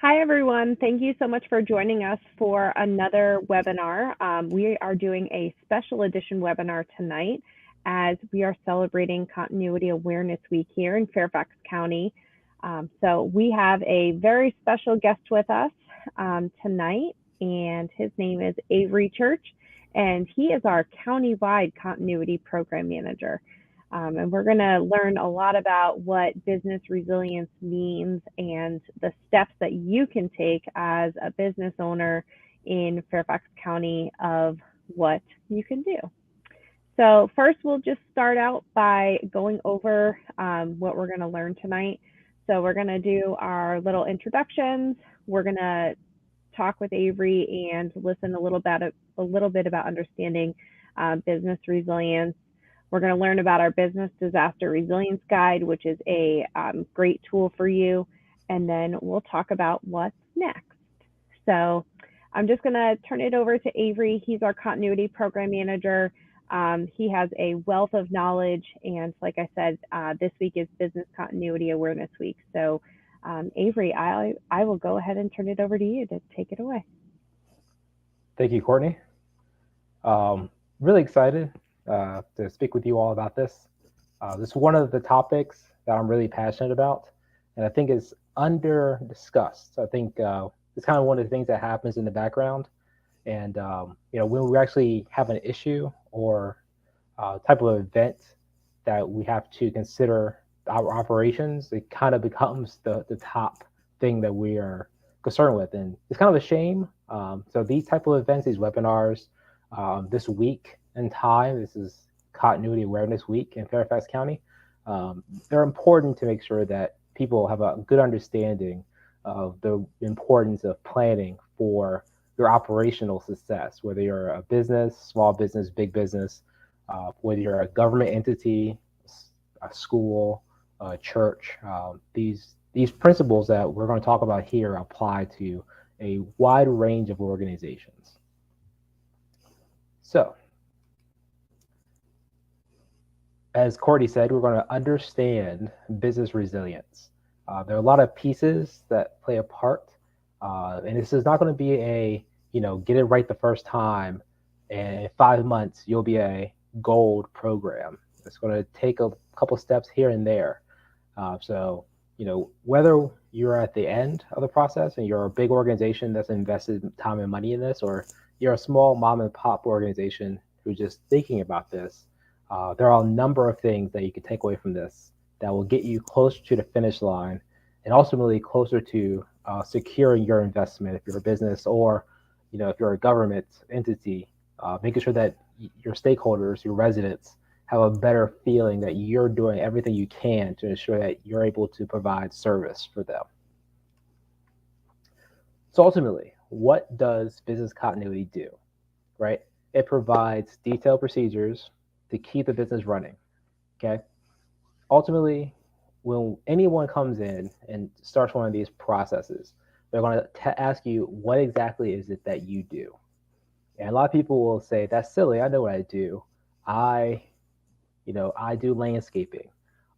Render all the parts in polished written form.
Hi, everyone. Thank you so much for joining us for another webinar. We are doing a special edition webinar tonight as we are celebrating Continuity Awareness Week here in Fairfax County. So we have a very special guest with us tonight, and his name is Avery Church, and he is our countywide continuity program manager. And we're going to learn a lot about what business resilience means and the steps that you can take as a business owner in Fairfax County of what you can do. So first, we'll just start out by going over what we're going to learn tonight. So we're going to do our little introductions. We're going to talk with Avery and listen a little bit about understanding business resilience. We're going to learn about our Business Disaster Resilience Guide, which is a great tool for you. And then we'll talk about what's next. So I'm just going to turn it over to Avery. He's our Continuity Program Manager. He has a wealth of knowledge. And like I said, this week is Business Continuity Awareness Week. So Avery, I will go ahead and turn it over to you to take it away. Thank you, Courtney. Really excited to speak with you all about this. This is one of the topics that I'm really passionate about, and I think it's under discussed. I think it's kind of one of the things that happens in the background, and when we actually have an issue or type of event that we have to consider our operations, it kind of becomes the top thing that we are concerned with, and it's kind of a shame. So these type of events, these webinars, this week in time, this is Continuity Awareness Week in Fairfax County. They're important to make sure that people have a good understanding of the importance of planning for your operational success, whether you're a business, small business, big business, whether you're a government entity, a school, a church. These principles that we're going to talk about here apply to a wide range of organizations. So, as Courtney said, we're going to understand business resilience. There are a lot of pieces that play a part, and this is not going to be a, get it right the first time, and in 5 months, you'll be a gold program. It's going to take a couple steps here and there. So, whether you're at the end of the process and you're a big organization that's invested time and money in this, or you're a small mom and pop organization who's just thinking about this, there are a number of things that you can take away from this that will get you closer to the finish line and ultimately closer to securing your investment if you're a business, or if you're a government entity, making sure that your stakeholders, your residents, have a better feeling that you're doing everything you can to ensure that you're able to provide service for them. So ultimately, what does business continuity do, right? It provides detailed procedures to keep the business running, okay? Ultimately, when anyone comes in and starts one of these processes, they're going to ask you, what exactly is it that you do? And a lot of people will say, that's silly, I know what I do. I do landscaping,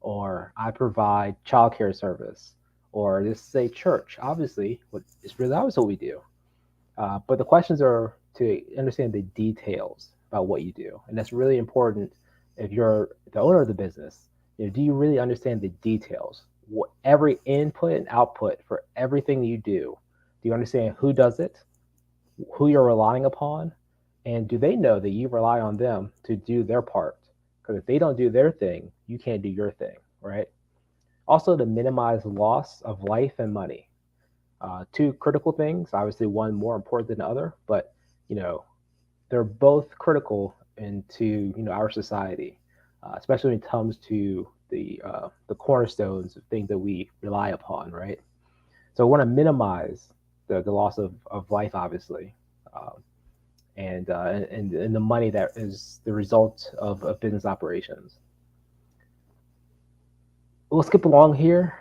or I provide childcare service, or this is a church. Obviously, it's really obvious what we do. But the questions are to understand the details about what you do. And that's really important if you're the owner of the business. Do you really understand the details? Every input and output for everything you do. Do you understand who does it, who you're relying upon, and do they know that you rely on them to do their part? Because if they don't do their thing, you can't do your thing, right? Also, to minimize loss of life and money. Two critical things, obviously one more important than the other, but they're both critical into our society, especially when it comes to the cornerstones of things that we rely upon, right? So we want to minimize the loss of life, obviously, and the money that is the result of business operations. We'll skip along here.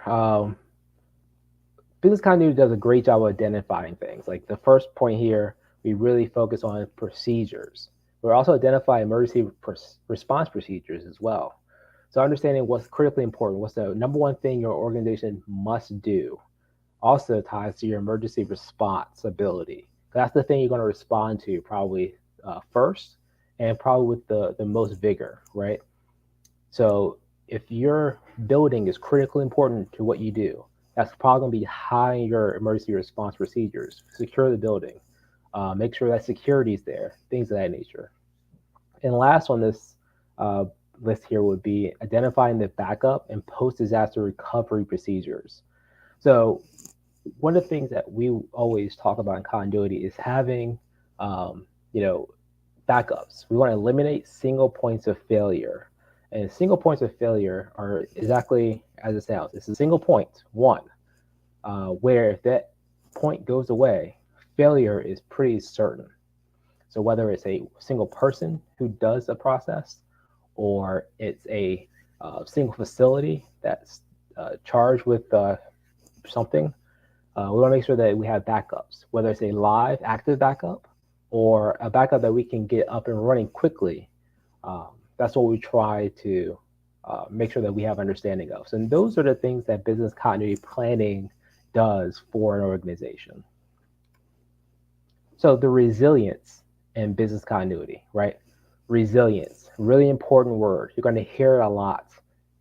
Business continuity does a great job of identifying things. Like the first point here, we really focus on procedures. We're also identifying emergency response procedures as well. So understanding what's critically important, what's the number one thing your organization must do. also ties to your emergency response ability. That's the thing you're going to respond to probably first, and probably with the most vigor, right? So if your building is critically important to what you do, that's probably going to be high in your emergency response procedures. Secure the building, make sure that security is there, things of that nature. And last on this uh, list here would be identifying the backup and post-disaster recovery procedures. So one of the things that we always talk about in continuity is having, you know, backups. We want to eliminate single points of failure. And single points of failure are exactly as it sounds. It's a single point, one, where if that point goes away, failure is pretty certain. So whether it's a single person who does the process, or it's a single facility that's charged with something, we want to make sure that we have backups, whether it's a live active backup or a backup that we can get up and running quickly. That's what we try to make sure that we have understanding of. So, and those are the things that business continuity planning does for an organization. So the resilience in business continuity, right? Resilience, really important word. You're going to hear it a lot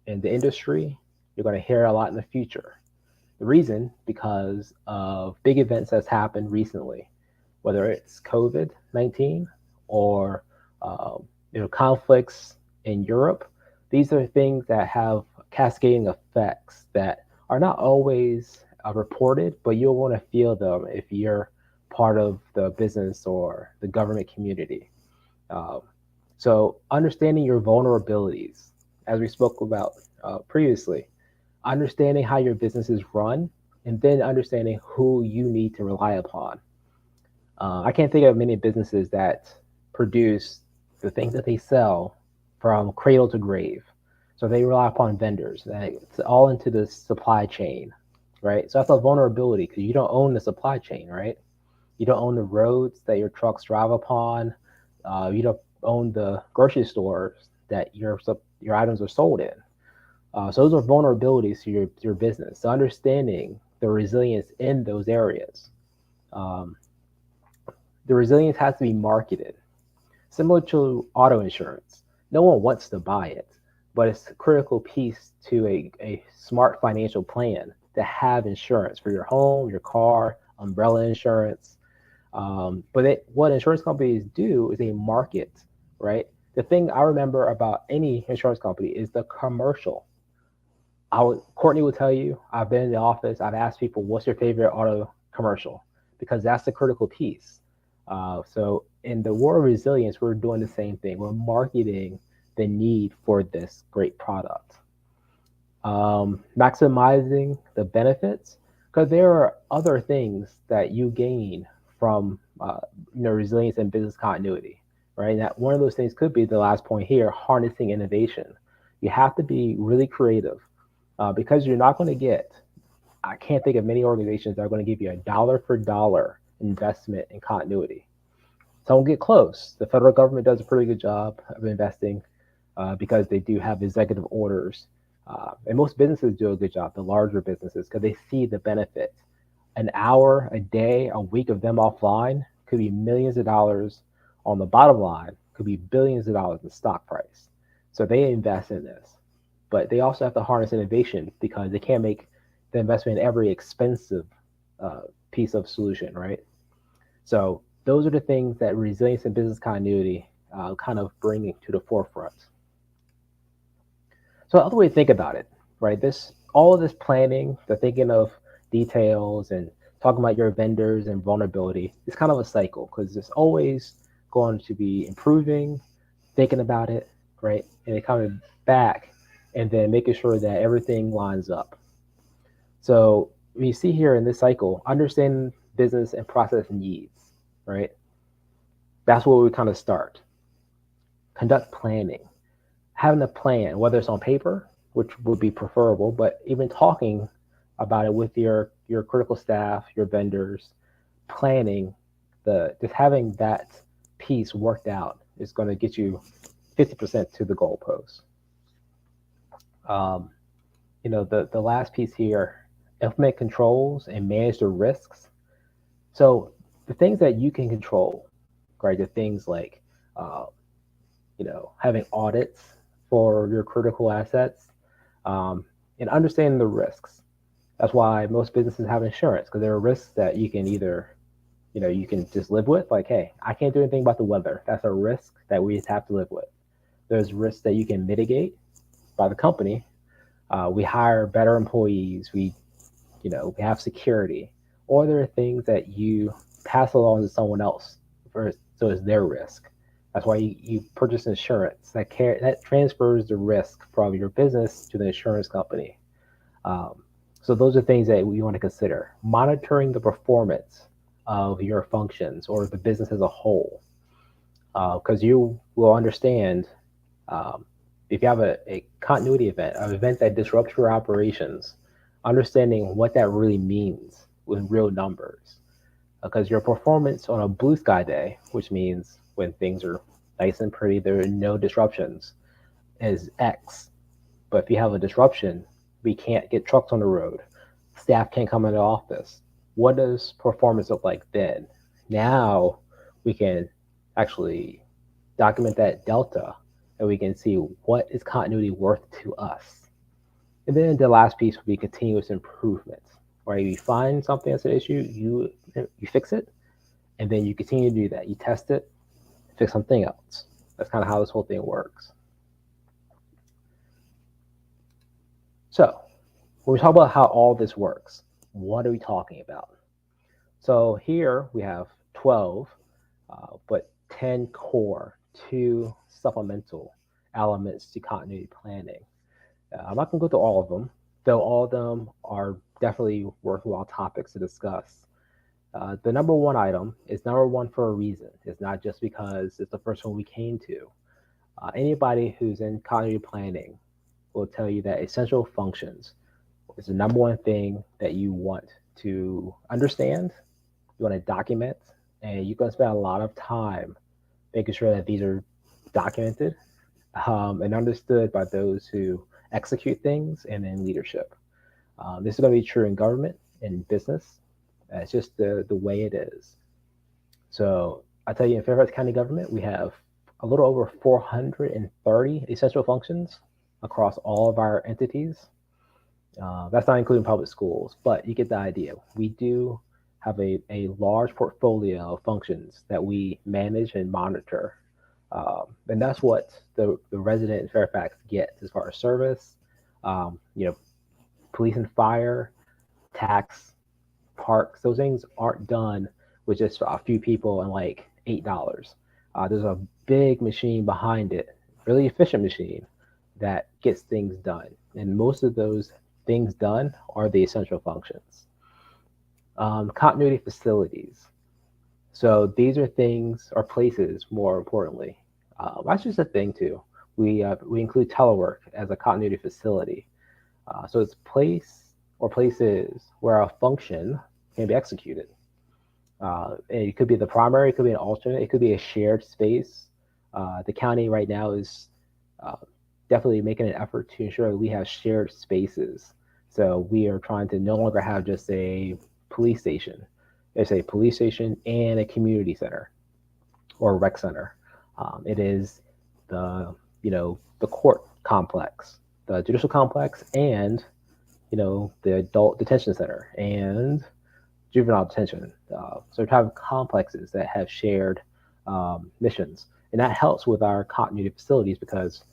in the industry. You're going to hear it a lot in the future. The reason, because of big events that's happened recently, whether it's COVID-19 or conflicts in Europe. These are things that have cascading effects that are not always reported, but you'll want to feel them if you're part of the business or the government community. Um, so understanding your vulnerabilities, as we spoke about previously, understanding how your business is run, and then understanding who you need to rely upon. I can't think of many businesses that produce the things that they sell from cradle to grave. So they rely upon vendors. It's all into the supply chain, right? So that's a vulnerability because you don't own the supply chain, right? You don't own the roads that your trucks drive upon. You don't own the grocery stores that your items are sold in. So those are vulnerabilities to your business. So understanding the resilience in those areas. Um, the resilience has to be marketed. Similar to auto insurance, no one wants to buy it, but it's a critical piece to a smart financial plan to have insurance for your home, your car, umbrella insurance. What insurance companies do is they market, right? The thing I remember about any insurance company is the commercial. Courtney will tell you, I've been in the office, I've asked people, what's your favorite auto commercial? Because that's the critical piece. So in the war of resilience, we're doing the same thing. We're marketing the need for this great product. Maximizing the benefits, because there are other things that you gain from resilience and business continuity, right? That one of those things could be the last point here, harnessing innovation. You have to be really creative because you're not going to get, I can't think of many organizations that are going to give you a dollar for dollar investment in continuity. Some get close. The federal government does a pretty good job of investing because they do have executive orders. And most businesses do a good job, the larger businesses, because they see the benefit. An hour, a day, a week of them offline could be millions of dollars on the bottom line, could be billions of dollars in stock price. So they invest in this. But they also have to harness innovation because they can't make the investment in every expensive piece of solution, right? So those are the things that resilience and business continuity kind of bring to the forefront. So the other way to think about it, right? All of this planning, the thinking of details and talking about your vendors and vulnerability is kind of a cycle because it's always going to be improving, thinking about it, right? And then coming back and then making sure that everything lines up. So we see here in this cycle, understand business and process needs, right? That's where we kind of start. Conduct planning. Having a plan, whether it's on paper, which would be preferable, but even talking about it with your critical staff, your vendors, planning, just having that piece worked out is going to get you 50% to the goalpost. The last piece here implement controls, and manage the risks. So the things that you can control, right? The things like, uh, having audits for your critical assets, um, and understanding the risks. That's why most businesses have insurance, because there are risks that you can either, you can just live with. Like, hey, I can't do anything about the weather. That's a risk that we just have to live with. There's risks that you can mitigate by the company. We hire better employees. We have security, or there are things that you pass along to someone else so it's their risk. That's why you purchase insurance that transfers the risk from your business to the insurance company. Um, so those are things that we want to consider. Monitoring the performance of your functions or the business as a whole, because you will understand, um, if you have a continuity event, an event that disrupts your operations, understanding what that really means with real numbers. Because your performance on a blue sky day, which means when things are nice and pretty, there are no disruptions, is X. But if you have a disruption, we can't get trucks on the road, staff can't come into the office. What does performance look like then? Now we can actually document that delta, and we can see what is continuity worth to us. And then the last piece would be continuous improvement, where you find something that's an issue, you fix it, and then you continue to do that. You test it, fix something else. That's kind of how this whole thing works. So when we talk about how all this works, what are we talking about? So here we have 12, but 10 core, 2 supplemental elements to continuity planning. I'm not going to go through all of them, though all of them are definitely worthwhile topics to discuss. The number one item is number one for a reason. It's not just because it's the first one we came to. Anybody who's in continuity planning will tell you that essential functions is the number one thing that you want to understand, you want to document, and you're going to spend a lot of time making sure that these are documented, and understood by those who execute things and in leadership. This is going to be true in government and business. It's just the way it is. So I tell you, in Fairfax County government, we have a little over 430 essential functions across all of our entities. That's not including public schools, but you get the idea. We do have a large portfolio of functions that we manage and monitor. And that's what the resident in Fairfax gets as far as service, um, you know, police and fire, tax, parks. Those things aren't done with just a few people and like $8. There's a big machine behind it, really efficient machine that gets things done. And most of those things done are the essential functions. Continuity facilities. So these are things or places, more importantly. That's just a thing too. We include telework as a continuity facility. So it's place or places where a function can be executed. It could be the primary, it could be an alternate, it could be a shared space. The county right now is uh, definitely making an effort to ensure that we have shared spaces. So we are trying to no longer have just a police station. It's a police station and a community center or a rec center. It is the court complex, the judicial complex, and the adult detention center and juvenile detention. So we have complexes that have shared missions, and that helps with our continuity facilities because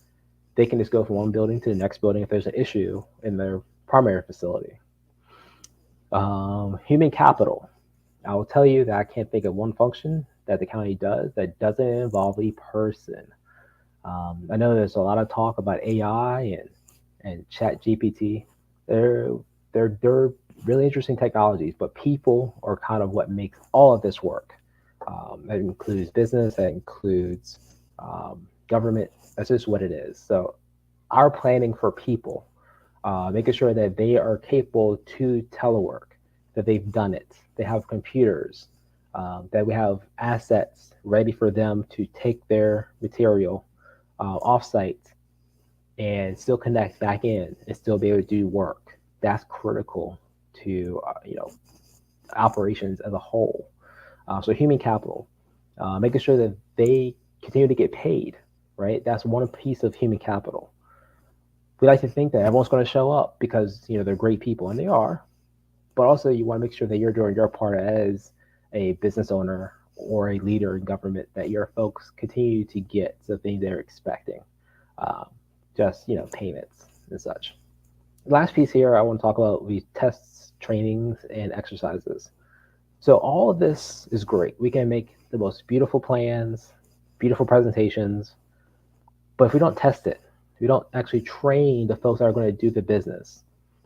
they can just go from one building to the next building if there's an issue in their primary facility. Human capital. I will tell you that I can't think of one function that the county does that doesn't involve a person. I know there's a lot of talk about AI and Chat GPT. They're they're really interesting technologies, but people are kind of what makes all of this work. That includes business, that includes government. That's just what it is. So our planning for people, making sure that they are capable to telework, that they've done it, they have computers, that we have assets ready for them to take their material offsite and still connect back in and still be able to do work. That's critical to operations as a whole. So human capital, making sure that they continue to get paid, right? That's one piece of human capital. We like to think that everyone's going to show up because they're great people, and they are. But also, you want to make sure that you're doing your part as a business owner or a leader in government, that your folks continue to get the things they're expecting, just payments and such. The last piece here I want to talk about the tests, trainings, and exercises. So all of this is great. We can make the most beautiful plans, beautiful presentations, but if we don't test it, we don't actually train the folks that are going to do the business,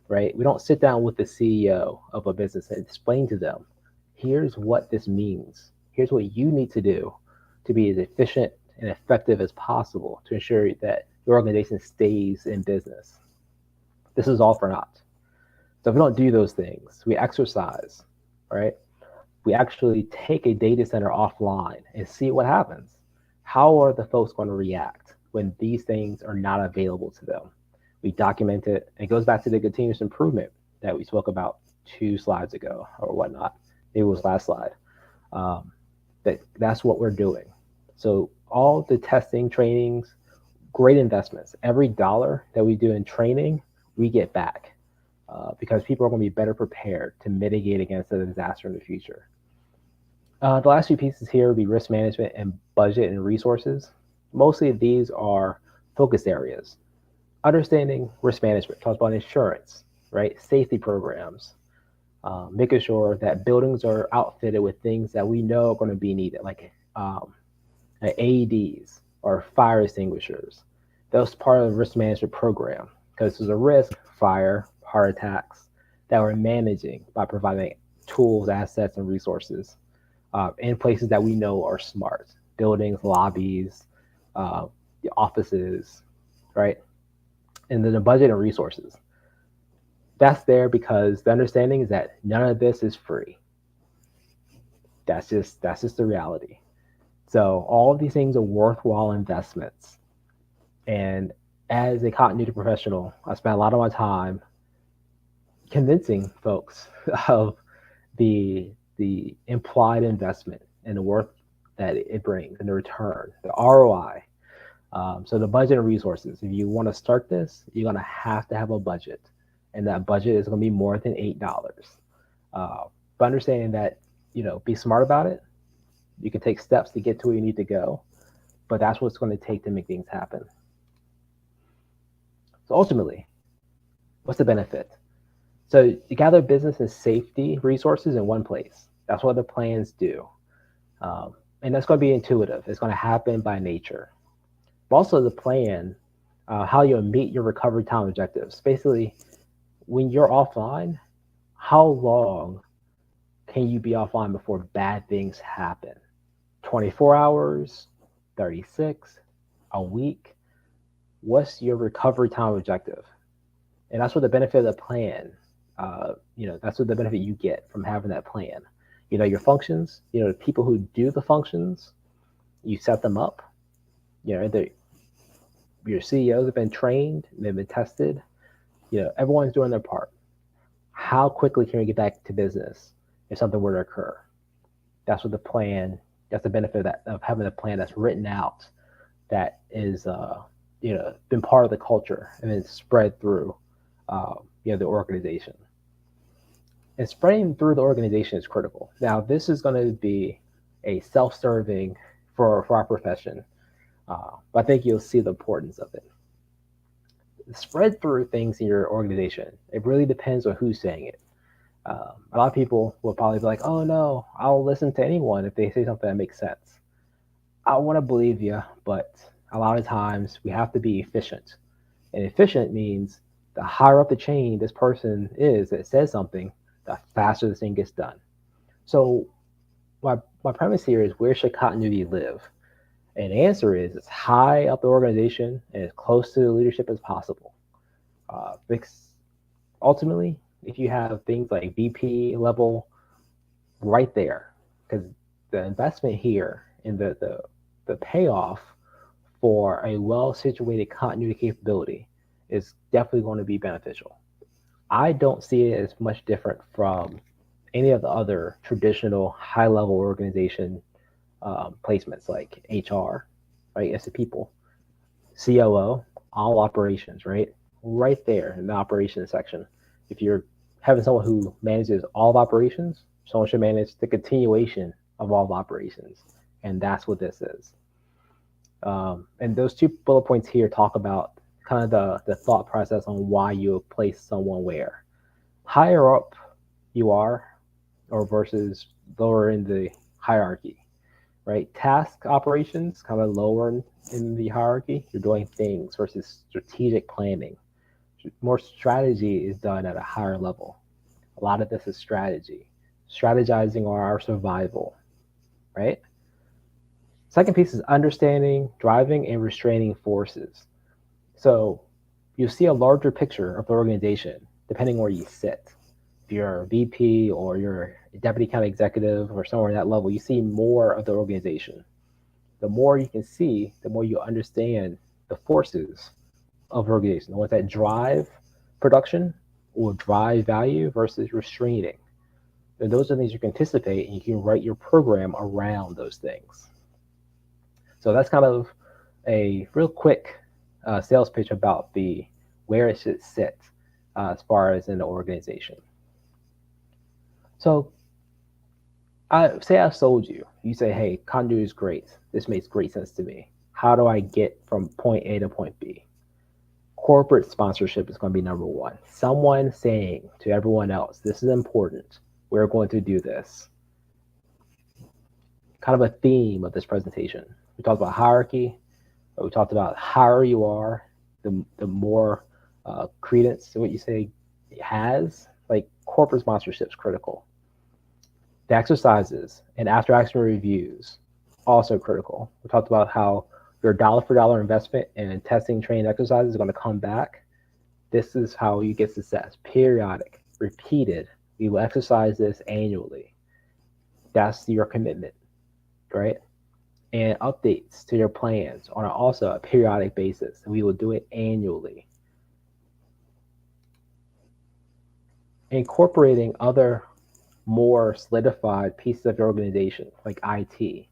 right? We don't sit down with the CEO of a business and explain to them, here's what this means. Here's what you need to do to be as efficient and effective as possible to ensure that your organization stays in business. This is all for naught. So if we don't do those things, we exercise, right? We actually take a data center offline and see what happens. How are the folks going to react when these things are not available to them? We document it. It goes back to the continuous improvement that we spoke about 2 slides ago or whatnot. Maybe it was last slide. That's what we're doing. So all the testing, trainings, great investments. Every dollar that we do in training, we get back because people are going to be better prepared to mitigate against a disaster in the future. The last few pieces here would be risk management and budget and resources. Mostly these are focus areas. Understanding risk management talks about insurance, right? Safety programs, making sure that buildings are outfitted with things that we know are going to be needed, like AEDs or fire extinguishers. That's part of the risk management program because there's a risk, fire, heart attacks, that we're managing by providing tools, assets, and resources in places that we know are smart. Buildings, lobbies, the offices, right? And then the budget and resources. That's there because the understanding is that none of this is free. That's just the reality. So all of these things are worthwhile investments. And as a continuity professional, I spent a lot of my time convincing folks of the implied investment and the worth that it brings and the return, the ROI. So the budget and resources, if you want to start this, you're going to have a budget. And that budget is going to be more than $8. But understanding that, be smart about it. You can take steps to get to where you need to go, but that's what it's going to take to make things happen. So ultimately, what's the benefit? So you gather business and safety resources in one place. That's what the plans do. And that's going to be intuitive. It's going to happen by nature. But also the plan, how you'll meet your recovery time objectives. Basically, when you're offline, how long can you be offline before bad things happen? 24 hours, 36, a week? What's your recovery time objective? And that's what the benefit of the plan, that's what the benefit you get from having that plan. Your functions, the people who do the functions, you set them up. Your CEOs have been trained, they've been tested. Everyone's doing their part. How quickly can we get back to business if something were to occur? That's what the plan, that's the benefit of having a plan that's written out, that is, been part of the culture and then spread through, the organization. And spreading through the organization is critical. Now, this is going to be a self-serving for our profession, but I think you'll see the importance of it. Spread through things in your organization. It really depends on who's saying it. A lot of people will probably be like, oh no, I'll listen to anyone if they say something that makes sense. I want to believe you, but a lot of times we have to be efficient. And efficient means the higher up the chain this person is that says something, the faster this thing gets done. So my premise here is, where should continuity live? And the answer is, it's high up the organization and as close to the leadership as possible. Because ultimately, if you have things like VP level right there, because the investment here and the payoff for a well-situated continuity capability is definitely going to be beneficial. I don't see it as much different from any of the other traditional high level organization placements like HR, right? As the people, COO, all operations, right? Right there in the operations section. If you're having someone who manages all of operations, someone should manage the continuation of all of operations. And that's what this is. And those two bullet points here talk about kind of the thought process on why you place someone where. Higher up you are, or versus lower in the hierarchy, right? Task operations kind of lower in the hierarchy. You're doing things versus strategic planning. More strategy is done at a higher level. A lot of this is strategy, strategizing on our survival, right? Second piece is understanding, driving, and restraining forces. So you see a larger picture of the organization depending where you sit. If you're a VP or you're a deputy county executive or somewhere at that level, you see more of the organization. The more you can see, the more you understand the forces of organization, the ones that drive production or drive value versus restraining. And those are things you can anticipate, and you can write your program around those things. So that's kind of a real quick sales pitch about the where it should sit as far as in the organization. So I sold you. You say, hey, continuity is great. This makes great sense to me. How do I get from point A to point B? Corporate sponsorship is going to be number one. Someone saying to everyone else, this is important. We're going to do this. Kind of a theme of this presentation. We talked about hierarchy. We talked about higher you are, the more credence to what you say has. Like corporate sponsorship is critical. The exercises and after action reviews, also critical. We talked about how your dollar for dollar investment in testing, training, exercises is going to come back. This is how you get success. Periodic, repeated. We will exercise this annually. That's your commitment, right? And updates to your plans on also a periodic basis. We will do it annually. Incorporating other more solidified pieces of your organization, like IT,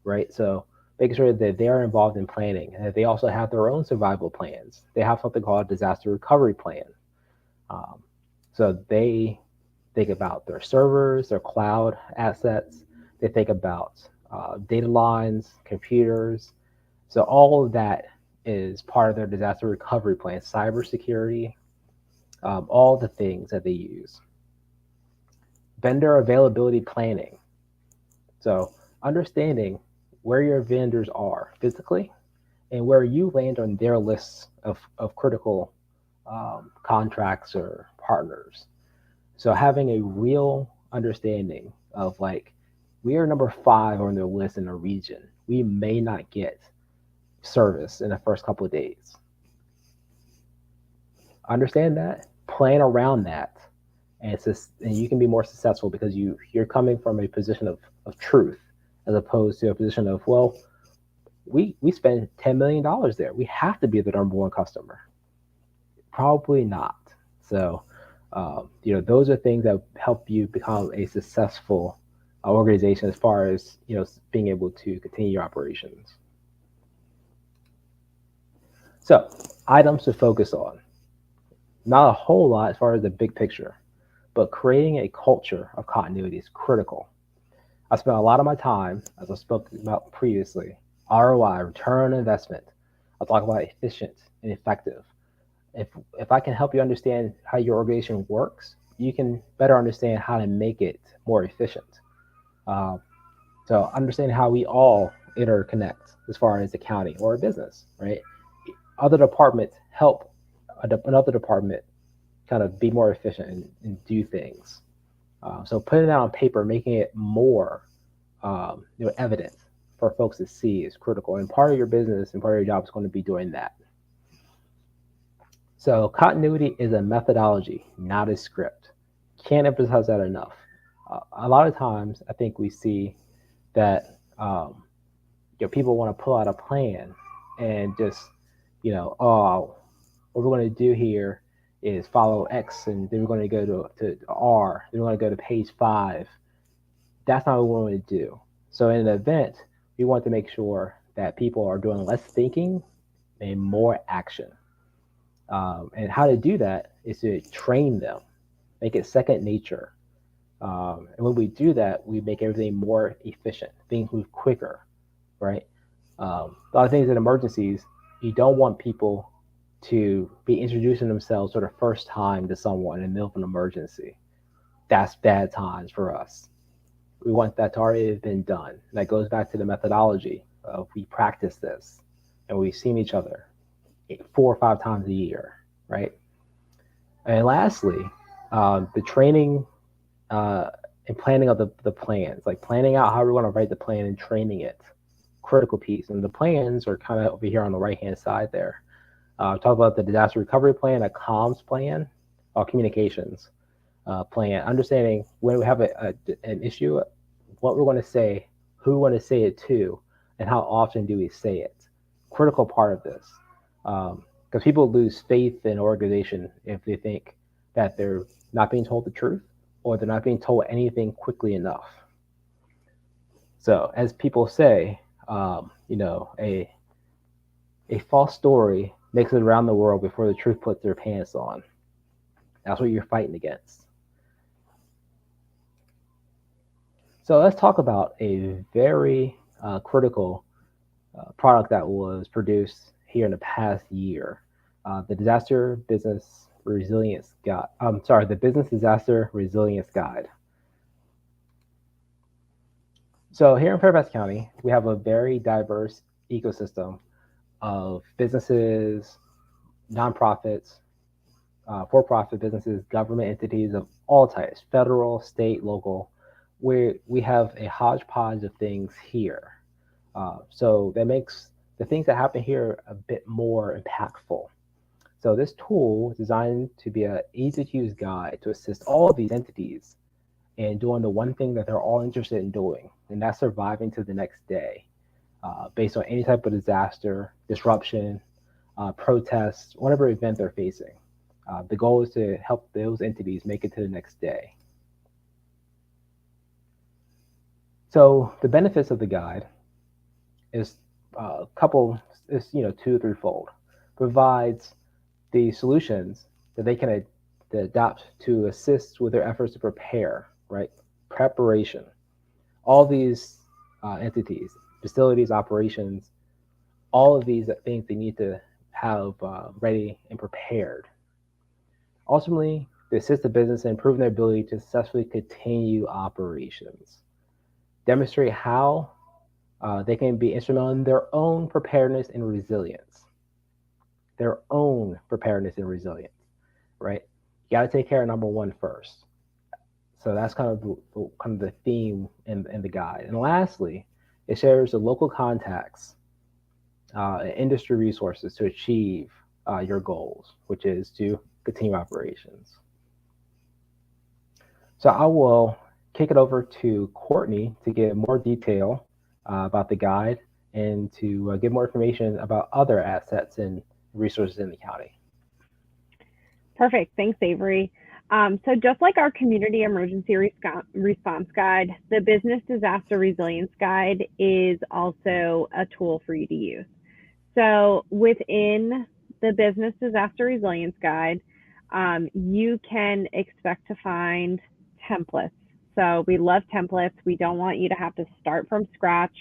right? So making sure that they are involved in planning and that they also have their own survival plans. They have something called a disaster recovery plan. So they think about their servers, their cloud assets. They think about data lines, computers. So all of that is part of their disaster recovery plan, cybersecurity, all the things that they use. Vendor availability planning. So understanding where your vendors are physically and where you land on their lists of critical contracts or partners. So having a real understanding of like, we are number 5 on their list in a region. We may not get service in the first couple of days. Understand that, plan around that, and you can be more successful because you're coming from a position of truth as opposed to a position of, well, we spend $10 million there. We have to be the number 1 customer. Probably not. So, those are things that help you become a successful organization as far as, being able to continue your operations. So, items to focus on. Not a whole lot as far as the big picture, but creating a culture of continuity is critical. I spent a lot of my time, as I spoke about previously, ROI, return on investment. I'll talk about efficient and effective. If I can help you understand how your organization works, you can better understand how to make it more efficient. So understanding how we all interconnect as far as accounting or a business, right? Other departments help another department kind of be more efficient and do things. So putting that on paper, making it more evident for folks to see is critical. And part of your business and part of your job is going to be doing that. So continuity is a methodology, not a script. Can't emphasize that enough. A lot of times, I think we see that people want to pull out a plan and just, what we're going to do here is follow X, and then we're going to go to R, then we're going to go to page 5. That's not what we want to do. So in an event, we want to make sure that people are doing less thinking and more action. And how to do that is to train them, make it second nature. And when we do that, we make everything more efficient. Things move quicker, right? A lot of things in emergencies, you don't want people to be introducing themselves for the first time to someone in the middle of an emergency. That's bad times for us. We want that to already have been done. And that goes back to the methodology of we practice this and we've seen each other 4 or 5 times a year, right? And lastly, the training and planning of the plans, like planning out how we want to write the plan and training it, critical piece. And the plans are kind of over here on the right-hand side there. Talk about the disaster recovery plan, a comms plan, or communications plan, understanding when we have an issue, what we're going to say, who we want to say it to, and how often do we say it. Critical part of this. Because people lose faith in organization if they think that they're not being told the truth or they're not being told anything quickly enough. So as people say, a false story makes it around the world before the truth puts their pants on. That's what you're fighting against. So let's talk about a very critical product that was produced here in the past year, the Disaster Business Resilience Guide. The Business Disaster Resilience Guide. So here in Fairfax County, we have a very diverse ecosystem of businesses, nonprofits, for-profit businesses, government entities of all types, federal, state, local, where we have a hodgepodge of things here. So that makes the things that happen here a bit more impactful. So this tool is designed to be an easy-to-use guide to assist all of these entities in doing the one thing that they're all interested in doing, and that's surviving to the next day, based on any type of disaster, disruption, protests, whatever event they're facing. The goal is to help those entities make it to the next day. So the benefits of the guide is two or threefold. Provides the solutions that they can adopt to assist with their efforts to prepare, right? Preparation. All these entities, facilities, operations, all of these things they need to have ready and prepared. Ultimately, to assist the business in improving their ability to successfully continue operations. Demonstrate how they can be instrumental in their own preparedness and resilience. Their own preparedness and resilience, right? You got to take care of number one first. So that's kind of the theme in the guide. And lastly, it shares the local contacts and industry resources to achieve your goals, which is to continue operations. So I will kick it over to Courtney to give more detail about the guide and to give more information about other assets and resources in the county. Perfect. Thanks, Avery. So just like our community emergency response guide, the business disaster resilience guide is also a tool for you to use. So within the business disaster resilience guide, you can expect to find templates. So we love templates. We don't want you to have to start from scratch.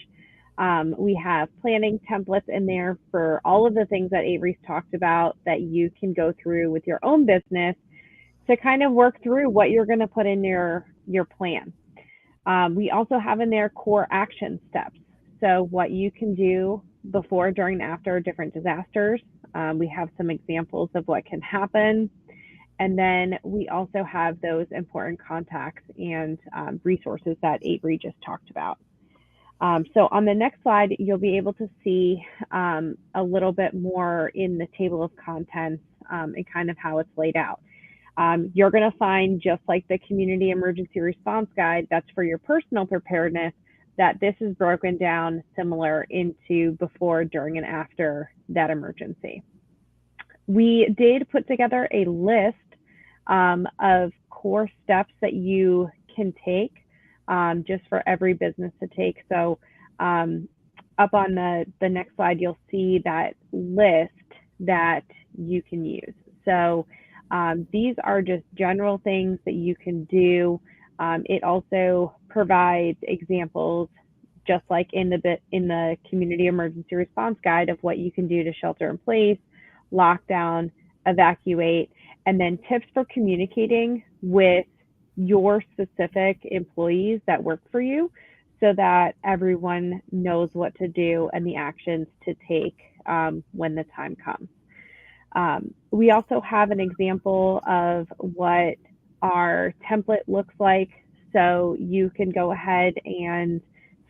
We have planning templates in there for all of the things that Avery's talked about that you can go through with your own business to kind of work through what you're going to put in your plan. We also have in there core action steps. So what you can do before, during, and after different disasters. We have some examples of what can happen. And then we also have those important contacts and resources that Avery just talked about. So on the next slide, you'll be able to see a little bit more in the table of contents and kind of how it's laid out. You're going to find, just like the community emergency response guide, that's for your personal preparedness, that this is broken down similar into before, during, and after that emergency. We did put together a list of core steps that you can take just for every business to take. So up on the next slide, you'll see that list that you can use. So these are just general things that you can do. It also provides examples, just like in the community emergency response guide, of what you can do to shelter in place, lockdown, evacuate, and then tips for communicating with your specific employees that work for you so that everyone knows what to do and the actions to take when the time comes. We also have an example of what our template looks like. So you can go ahead and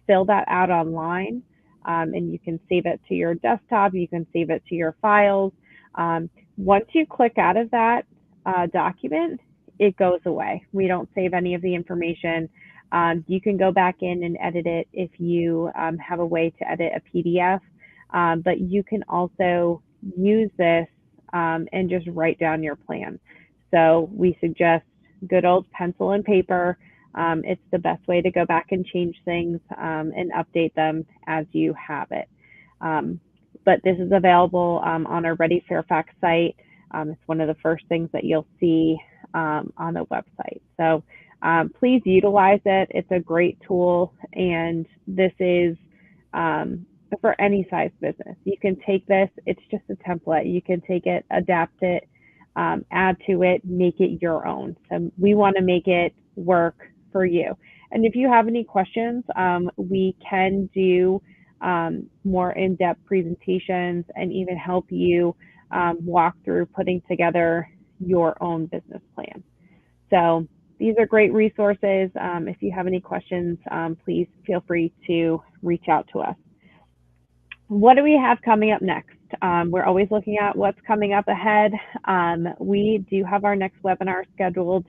fill that out online, and you can save it to your desktop. You can save it to your files. Once you click out of that document, it goes away. We don't save any of the information. You can go back in and edit it if you have a way to edit a PDF, but you can also use this and just write down your plan. So we suggest good old pencil and paper. It's the best way to go back and change things and update them as you have it. But this is available on our Ready Fairfax site. It's one of the first things that you'll see on the website. So please utilize it. It's a great tool, and this is for any size business. You can take this, it's just a template. You can take it, adapt it, add to it, make it your own. So we want to make it work for you. And if you have any questions, we can do more in-depth presentations and even help you walk through putting together your own business plan. So these are great resources. If you have any questions, please feel free to reach out to us. What do we have coming up next? We're always looking at what's coming up ahead. We do have our next webinar scheduled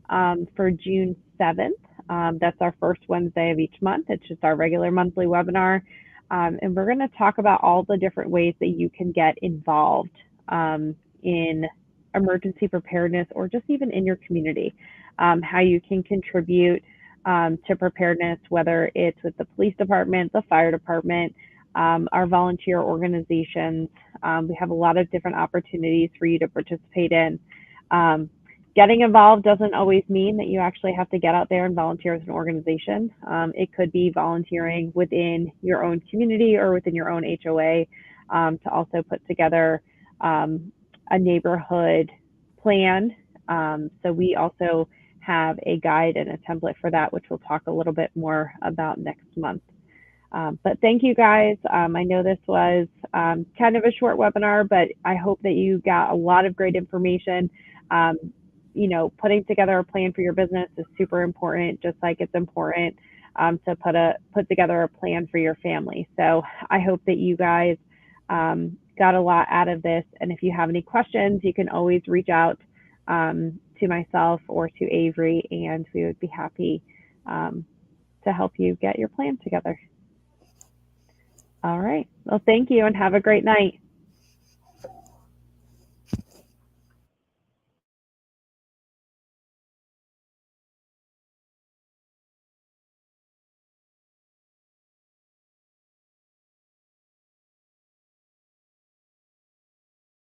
for June 7th. That's our first Wednesday of each month. It's just our regular monthly webinar. And we're going to talk about all the different ways that you can get involved in emergency preparedness, or just even in your community, how you can contribute to preparedness, whether it's with the police department, the fire department, our volunteer organizations. We have a lot of different opportunities for you to participate in. Getting involved doesn't always mean that you actually have to get out there and volunteer as an organization. It could be volunteering within your own community or within your own HOA to also put together a neighborhood plan. So we also have a guide and a template for that, which we'll talk a little bit more about next month. But thank you guys. I know this was kind of a short webinar, but I hope that you got a lot of great information. You know, putting together a plan for your business is super important, just like it's important to put together a plan for your family. So I hope that you guys got a lot out of this. And if you have any questions, you can always reach out to myself or to Avery, and we would be happy to help you get your plan together. All right. Well, thank you and have a great night.